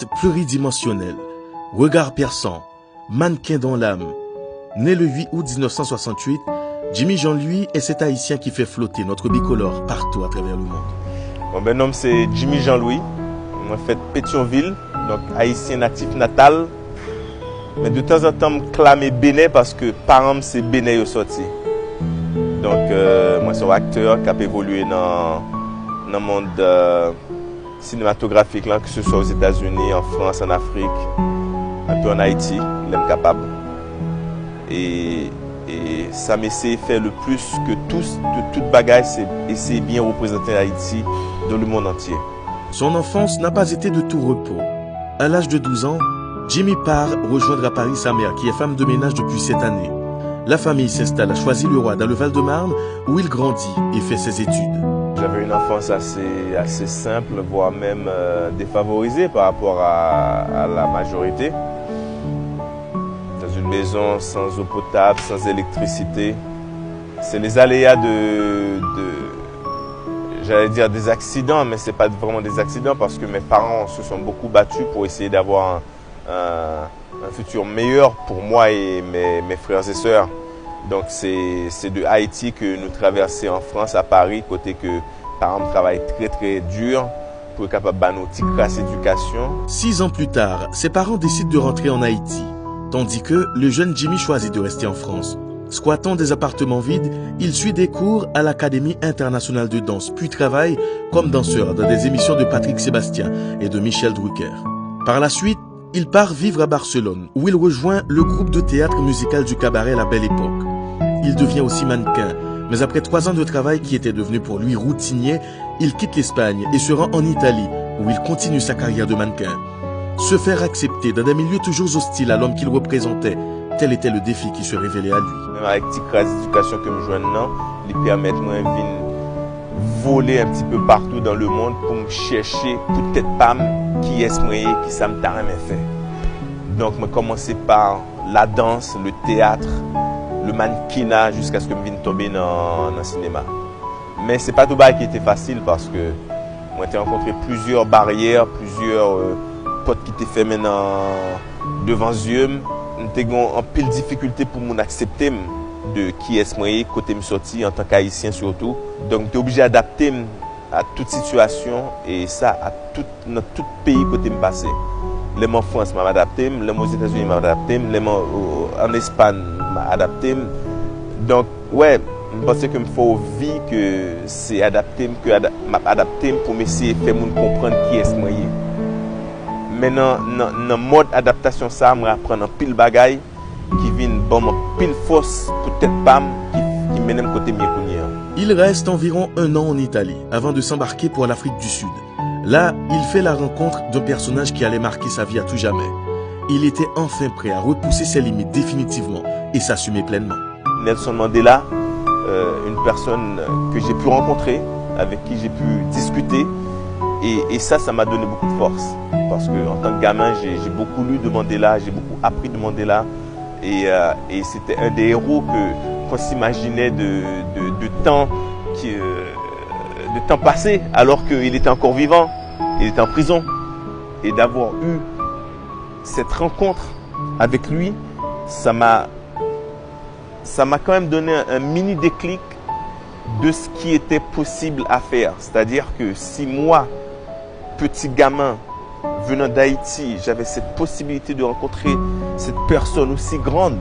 Artiste pluridimensionnel, regard perçant, mannequin dans l'âme. Né le 8 août 1968, Jimmy Jean-Louis est cet haïtien qui fait flotter notre bicolore partout à travers le monde. Mon nom c'est Jimmy Jean-Louis. Je suis de Pétionville, donc haïtien natif natal. Mais de temps en temps, je clame Bénin parce que parents c'est Bénin au sorti. Donc moi je suis un acteur qui a évolué dans le monde cinématographique, là, que ce soit aux États-Unis, en France, en Afrique, un peu en Haïti, l'aime capable. Et ça m'essaie de faire le plus que tous, de toute bagaille, c'est essayer de bien représenter Haïti dans le monde entier. Son enfance n'a pas été de tout repos. À l'âge de 12 ans, Jimmy part rejoindre à Paris sa mère, qui est femme de ménage depuis 7 années. La famille s'installe à Choisy-le-Roi, dans le Val-de-Marne, où il grandit et fait ses études. J'avais une enfance assez simple, voire même défavorisée par rapport à la majorité. Dans une maison sans eau potable, sans électricité. C'est les aléas j'allais dire des accidents, mais ce n'est pas vraiment des accidents parce que mes parents se sont beaucoup battus pour essayer d'avoir un futur meilleur pour moi et mes frères et sœurs. Donc c'est de Haïti que nous traversons en France, à Paris, côté que parents travaillent très très dur pour être capable de nous une classe éducation. 6 ans plus tard, ses parents décident de rentrer en Haïti, tandis que le jeune Jimmy choisit de rester en France. Squattant des appartements vides, il suit des cours à l'Académie internationale de danse, puis travaille comme danseur dans des émissions de Patrick Sébastien et de Michel Drucker. Par la suite, il part vivre à Barcelone, où il rejoint le groupe de théâtre musical du cabaret La Belle Époque. Il devient aussi mannequin, mais après 3 ans de travail qui était devenu pour lui routinier, il quitte l'Espagne et se rend en Italie, où il continue sa carrière de mannequin. Se faire accepter dans des milieux toujours hostiles à l'homme qu'il représentait, tel était le défi qui se révélait à lui. Même avec petite classe d'éducation que je joue maintenant, il permet moi de voler un petit peu partout dans le monde pour me chercher peut-être pas qui est-ce qui ça me t'a jamais fait. Donc je commencé par la danse, le théâtre, le mannequinat jusqu'à ce que je vienne tomber dans le cinéma. Mais c'est pas tout bas qui était facile parce que moi j'ai rencontré plusieurs barrières, plusieurs potes qui étaient fait maintenant devant yeux. J'ai eu en pile difficulté pour m'accepter de qui est-ce moi côté me sorti en tant qu'haïtien surtout. Donc j'étais obligé d'adapter à toute situation et ça dans tout pays côté me passer. Les mots en France m'a adapté, les mots aux États-Unis m'a adapté, les mots en Espagne m'a adapté. Donc ouais, je pense que me faut vie que c'est adapté pour m'essayer de faire moun comprendre qui est-ce moi. Maintenant, dans le mode adaptation, ça me apprendre un pile bagaille qui vient bon pile force peut-être pas qui mène côté mieux. Il reste environ 1 an en Italie avant de s'embarquer pour l'Afrique du Sud. Là, il fait la rencontre d'un personnage qui allait marquer sa vie à tout jamais. Il était enfin prêt à repousser ses limites définitivement et s'assumer pleinement. Nelson Mandela, une personne que j'ai pu rencontrer, avec qui j'ai pu discuter. Et ça m'a donné beaucoup de force. Parce qu'en tant que gamin, j'ai beaucoup lu de Mandela, j'ai beaucoup appris de Mandela. Et c'était un des héros qu'on s'imaginait de temps passé, alors qu'il était encore vivant, il était en prison. Et d'avoir eu cette rencontre avec lui, ça m'a quand même donné un mini déclic de ce qui était possible à faire. C'est-à-dire que si moi, petit gamin, venant d'Haïti, j'avais cette possibilité de rencontrer cette personne aussi grande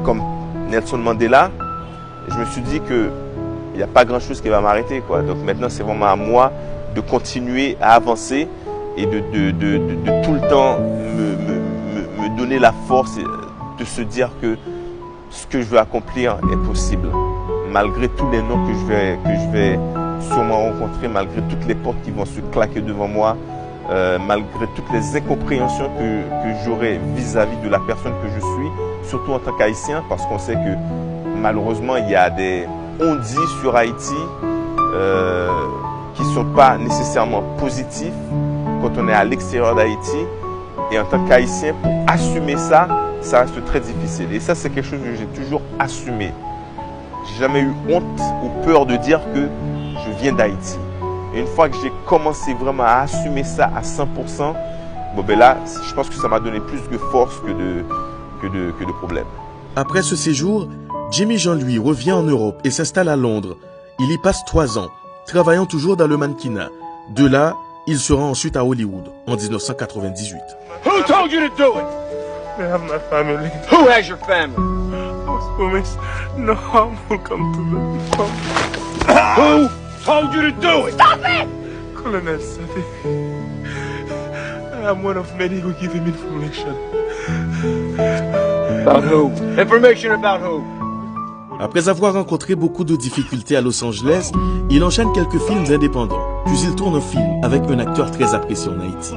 comme Nelson Mandela, je me suis dit qu'il n'y a pas grand-chose qui va m'arrêter, quoi. Donc maintenant, c'est vraiment à moi de continuer à avancer et de tout le temps me donner la force de se dire que ce que je veux accomplir est possible. Malgré tous les noms que je vais sûrement rencontrer, malgré toutes les portes qui vont se claquer devant moi, malgré toutes les incompréhensions que j'aurai vis-à-vis de la personne que je suis, surtout en tant qu'haïtien, parce qu'on sait que malheureusement il y a des on-dit sur Haïti qui ne sont pas nécessairement positifs quand on est à l'extérieur d'Haïti. Et en tant qu'haïtien, pour assumer ça, ça reste très difficile. Et ça, c'est quelque chose que j'ai toujours assumé. J'ai jamais eu honte ou peur de dire que je viens d'Haïti. Et une fois que j'ai commencé vraiment à assumer ça à 100%, Bon ben là, je pense que ça m'a donné plus de force que de problèmes. Après ce séjour, Jimmy Jean-Louis revient en Europe et s'installe à Londres. Il y passe 3 ans, travaillant toujours dans le mannequinat. De là, il se rend ensuite à Hollywood en 1998. Who told you to do it? They have my family. Who has your family? I was promised no harm will come to them. Who told you to do it? Stop it! Colonel Sadi. I am one of many who give him information. About who? Information about who? Après avoir rencontré beaucoup de difficultés à Los Angeles, il enchaîne quelques films indépendants. Puis il tourne un film avec un acteur très apprécié en Haïti.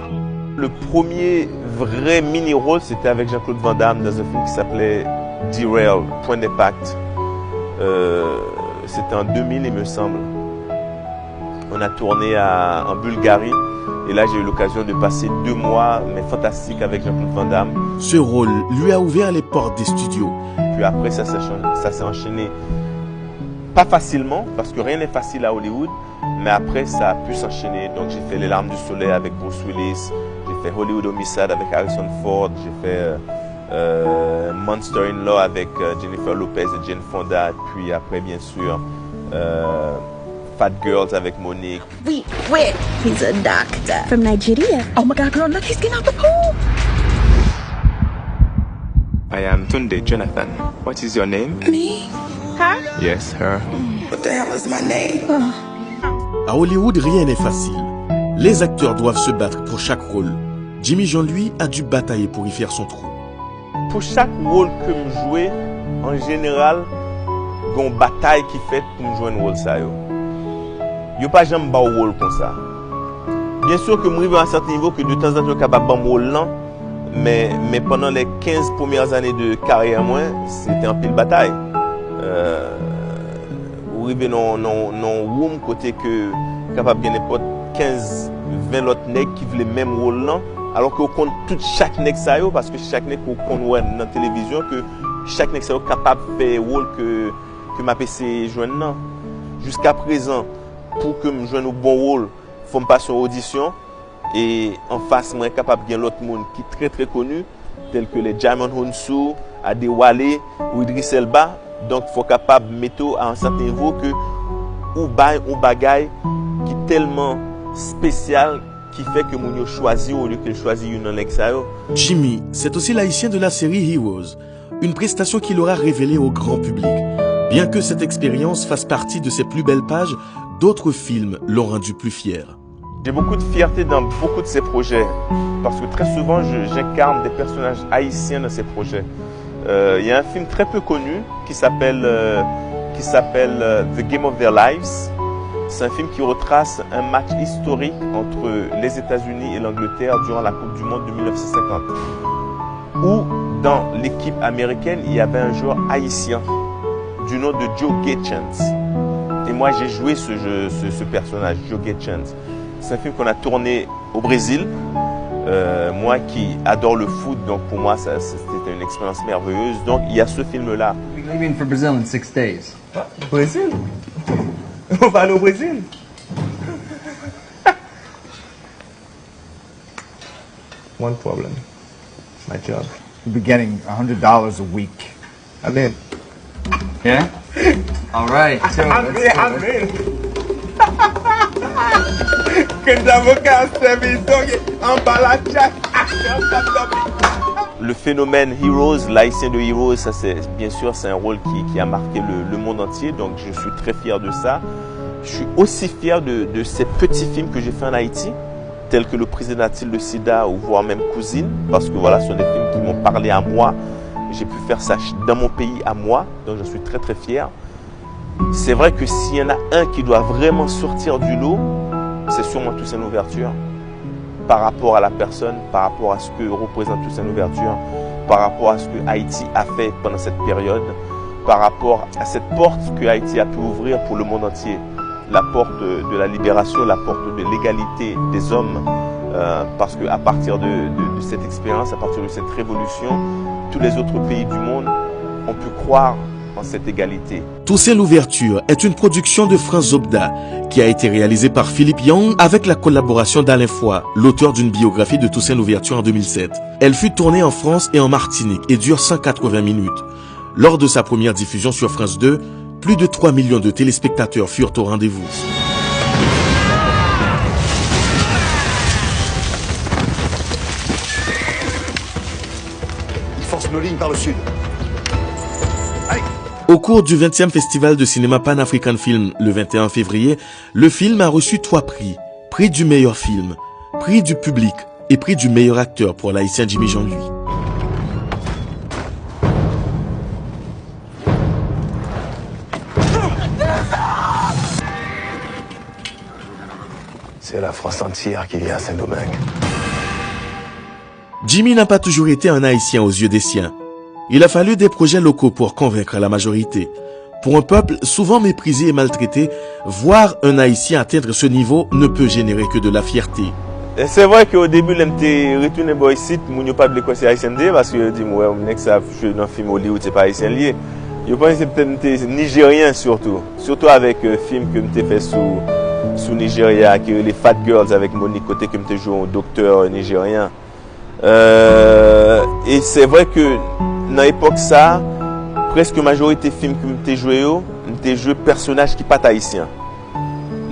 Le premier vrai mini-rôle, c'était avec Jean-Claude Van Damme dans un film qui s'appelait Derail, Point d'impact. C'était en 2000, il me semble. On a tourné en Bulgarie. Et là, j'ai eu l'occasion de passer 2 mois, mais fantastiques, avec Jean-Claude Van Damme. Ce rôle lui a ouvert les portes des studios. Puis après, ça s'est enchaîné. Pas facilement, parce que rien n'est facile à Hollywood. Mais après, ça a pu s'enchaîner. Donc, j'ai fait Les Larmes du Soleil avec Bruce Willis. J'ai fait Hollywood Homicide avec Harrison Ford. J'ai fait Monster in Law avec Jennifer Lopez et Jane Fonda. Puis après, bien sûr, Fat Girls avec Monique. Wait. He's a doctor from Nigeria. Oh my God, girl, look, he's getting out the pool. I am Tunde Jonathan. What is your name? Me? Her? Yes, her. What the hell is my name? À Hollywood, rien n'est facile. Les acteurs doivent se battre pour chaque rôle. Jimmy Jean-Louis a dû batailler pour y faire son trou. Pour chaque rôle que je jouais, en général, il y a une bataille qui fait pour me jouer un rôle. Il n'y a pas jamais un rôle comme ça. Bien sûr que je arrive à un certain niveau que de temps en temps, je suis capable de faire un rôle lent, mais pendant les 15 premières années de carrière, c'était un pile bataille. Vous arrivez dans un room côté que capable de n'importe 15, 20 autres nègres qui veulent le même rôle là, alors qu'on compte tout chaque nègre ça parce que chaque nègre qu'on voit dans la télévision que chaque nègre ça capable de faire le rôle que ma PC joigne là. Jusqu'à présent, pour que je joigne au bon rôle, il faut me passer une audition et en face moi capable de gagner l'autre monde qui est très très connu tel que les Djimon Hounsou, Adewale ou Idriss Elba. Donc il faut capable de mettre à un certain niveau que ou bail ou bagaille qui est tellement spécial qui fait que mon choisi au lieu que choisi une en exayo. Jimmy, c'est aussi l'haïtien de la série Heroes, une prestation qu'il aura révélée au grand public. Bien que cette expérience fasse partie de ses plus belles pages, d'autres films l'ont rendu plus fier. J'ai beaucoup de fierté dans beaucoup de ces projets parce que très souvent j'incarne des personnages haïtiens dans ces projets. Il y a un film très peu connu qui s'appelle The Game of Their Lives. C'est un film qui retrace un match historique entre les États-Unis et l'Angleterre durant la Coupe du Monde de 1950. Où dans l'équipe américaine, il y avait un joueur haïtien du nom de Joe Gaychance. Et moi, j'ai joué ce personnage, Joe Gaychance. C'est un film qu'on a tourné au Brésil. Moi qui adore le foot, donc pour moi, c'était une expérience merveilleuse. Donc, il y a ce film-là. We're leaving for Brazil in 6 days. Brésil? On va aller au Brésil? One problem. My job. You'll be getting $100 a week. I'm in. Yeah? All right. So I'm in. Le phénomène Heroes, l'haïtien de Heroes, ça c'est bien sûr c'est un rôle qui a marqué le monde entier, donc je suis très fier de ça. Je suis aussi fier de ces petits films que j'ai fait en Haïti, tels que Le Président a-t-il le sida ou voire même Cousine, parce que voilà, ce sont des films qui m'ont parlé à moi. J'ai pu faire ça dans mon pays à moi, donc je suis très très fier. C'est vrai que s'il y en a un qui doit vraiment sortir du lot, c'est sûrement Toussaint Louverture. Par rapport à la personne, par rapport à ce que représente Toussaint Louverture, par rapport à ce que Haïti a fait pendant cette période, par rapport à cette porte que Haïti a pu ouvrir pour le monde entier. La porte de la libération, la porte de l'égalité des hommes. Parce qu'à partir de cette expérience, à partir de cette révolution, tous les autres pays du monde ont pu croire en cette égalité. Toussaint l'ouverture est une production de Franz Zobda qui a été réalisée par Philippe Young avec la collaboration d'Alain Foy, l'auteur d'une biographie de Toussaint l'ouverture en 2007. Elle fut tournée en France et en Martinique et dure 180 minutes. Lors de sa première diffusion sur France 2, plus de 3 millions de téléspectateurs furent au rendez-vous. Il force nos lignes par le sud. Au cours du 20e Festival de cinéma Pan-African Film le 21 février, le film a reçu 3 prix. Prix du meilleur film, prix du public et prix du meilleur acteur pour l'haïtien Jimmy Jean-Louis. C'est la France entière qui vient à Saint-Domingue. Jimmy n'a pas toujours été un haïtien aux yeux des siens. Il a fallu des projets locaux pour convaincre la majorité. Pour un peuple souvent méprisé et maltraité, voir un haïtien atteindre ce niveau ne peut générer que de la fierté. C'est vrai qu'au début, je retourné ici, je ne pas quoi c'est haïtien parce que je dis ouais, on ça jouer dans un film Hollywood, c'est pas haïtien lié. Je pense que c'est peut-être nigérien surtout avec un film que j'ai fait sous Nigeria, qui est les Fat Girls avec Monique Côté, que j'ai joué un docteur nigérien. Et c'est vrai que dans l'époque ça, presque majorité des films que j'ai joué personnages qui pas haïtiens.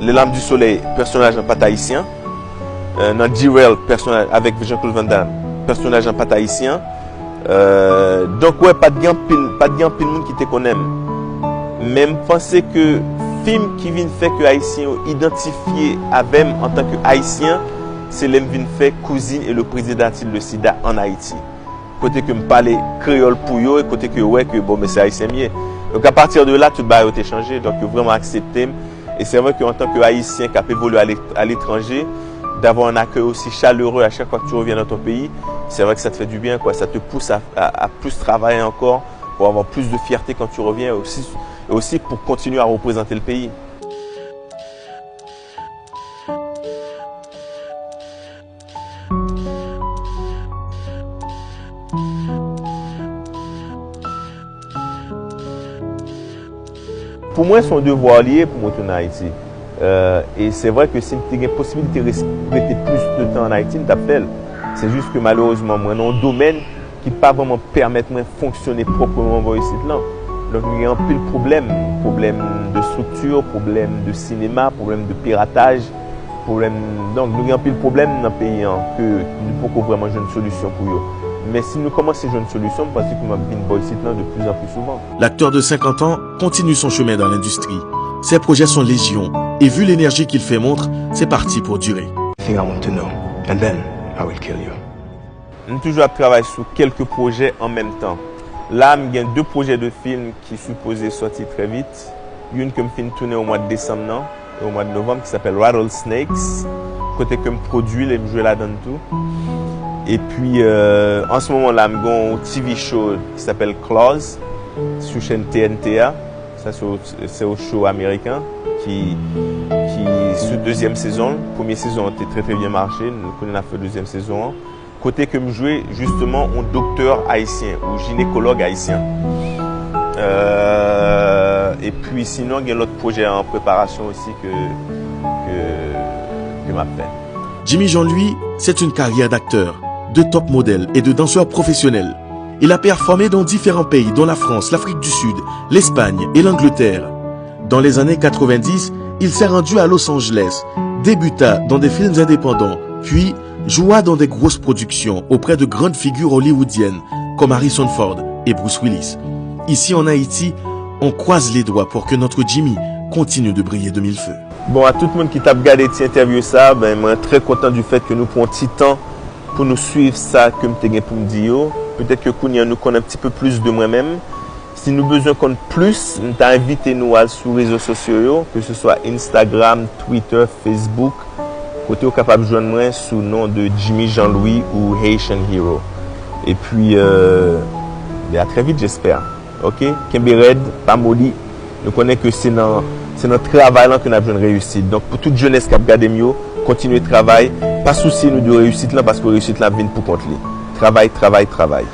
Les Lames du Soleil, personnage en pas haïtien. Dans Derail, personnage avec Jean-Claude Van Damme, personnage en pas haïtien. Donc ouais, pas de pile monde qui te connaît. Même penser que film qui vient faire que haïtien identifié avec en tant que haïtien, c'est l'aime vient faire cousine et le président de SIDA en Haïti. Côté que me parler créole pour eux et côté que ouais que bon mais c'est haïtien mieux. Donc à partir de là tout va être changé, donc vraiment accepter. Et c'est vrai qu'en tant que haïtien qui a évolué à l'étranger, d'avoir un accueil aussi chaleureux à chaque fois que tu reviens dans ton pays, c'est vrai que ça te fait du bien, quoi. Ça te pousse à plus travailler encore, pour avoir plus de fierté quand tu reviens, et aussi pour continuer à représenter le pays. Pour moi, c'est un devoir lié pour moi retourner en Haïti. Et c'est vrai que si tu as la possibilité de rester plus de temps en Haïti, je t'appelle. C'est juste que malheureusement, moi, dans un domaine qui ne peut pas vraiment permettre de fonctionner proprement ici. Donc, il y a un peu de problème de structure, problème de cinéma, problème de piratage. Donc, il y a un peu de problème dans le pays que nous pouvons vraiment jouer une solution pour eux. Mais si nous commençons à jouer une solution, parce que nous avons une ici de plus en plus souvent. L'acteur de 50 ans continue son chemin dans l'industrie. Ses projets sont légion. Et vu l'énergie qu'il fait montre, c'est parti pour durer. I want to know, and then I will kill you. Nous toujours travaillé sur quelques projets en même temps. Là, il y a 2 projets de films qui sont supposés sortir très vite. Une que je finis de tourner au mois de décembre, non, au mois de novembre, qui s'appelle Rattlesnakes. Côté que je produis, je joue là-dedans tout. Et puis, en ce moment-là, je j'ai un TV show qui s'appelle Claws, sur chaîne TNTA. Ça, c'est un show américain qui sous 2e saison. Première saison a très très bien marché. Nous avons fait 2e saison. Côté que je jouais justement un docteur haïtien ou gynécologue haïtien. Et puis sinon, il y a l'autre projet en préparation aussi que m'a fait. Jimmy Jean-Louis, c'est une carrière d'acteur, de top modèle et de danseur professionnel. Il a performé dans différents pays, dont la France, l'Afrique du Sud, l'Espagne et l'Angleterre. Dans les années 90, il s'est rendu à Los Angeles, débuta dans des films indépendants, puis joua dans des grosses productions auprès de grandes figures hollywoodiennes comme Harrison Ford et Bruce Willis. Ici en Haïti, on croise les doigts pour que notre Jimmy continue de briller de mille feux. Bon, à tout le monde qui t'a regardé cette interview, ça, ben, je suis très content du fait que nous prenons un petit temps pour nous suivre ça que je t'ai pour me dire. Peut-être que Kounia nous connaît un petit peu plus de moi-même. Si nous avons besoin de plus, nous t'ai invité nous à sur les réseaux sociaux, que ce soit Instagram, Twitter, Facebook. Côté capable de joindre moi sous le nom de Jimmy Jean-Louis ou Haitian Hero. Et puis, à très vite, j'espère. Ok? Kembered, pas molly. Nous connaissons que c'est notre travail là que nous avons besoin de réussite. Donc, pour toute jeunesse qui a regardé mieux, continuez de travailler. Pas souci nous de réussite là parce que réussite là vient pour compte. Travail, travail, travail.